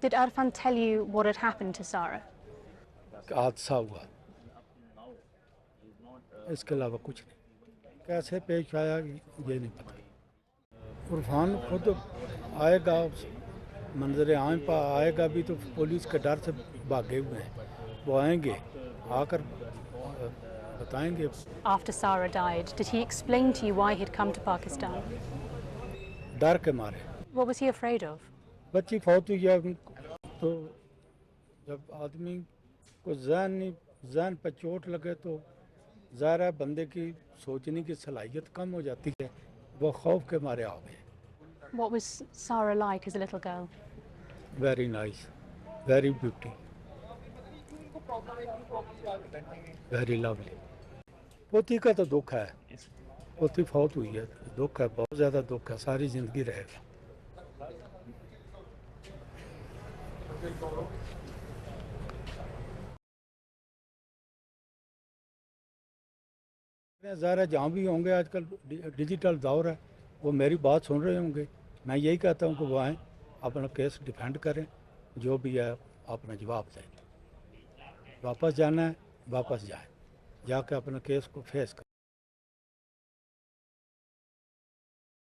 Did Arfan tell you what had happened to Sara? हादसा हुआ, इसके अलावा कुछ नहीं। कैसे पेश आया ये नहीं पता। इरफान खुद आएगा, मंजर आम पर आएगा भी तो पुलिस के डर से भागे हुए हैं। वो आएंगे, आकर बताएंगे। After Sara died, did he explain to you why he'd come to Pakistan? डर के मारे। What was he afraid of? बच्ची फौत हुई है तो जब आदमी को जहन पर चोट लगे तो ज़ाहिर है बंदे की सोचने की सलाहियत कम हो जाती है। वो खौफ के मारे आ गए। What was Sara like as a little girl? Very nice, very beauty, very lovely. पोती का तो दुख है, पोती फौत हुई है, दुख है, बहुत ज़्यादा दुख है, सारी ज़िंदगी रहेगा। ज़ाहिर है जहाँ भी होंगे आजकल डिजिटल दौर है, वो मेरी बात सुन रहे होंगे। मैं यही कहता हूँ कि वो आएँ, अपना केस डिफेंड करें, जो भी है अपना जवाब दें। वापस जाना है वापस जाए, जाके अपने केस को फेस करें।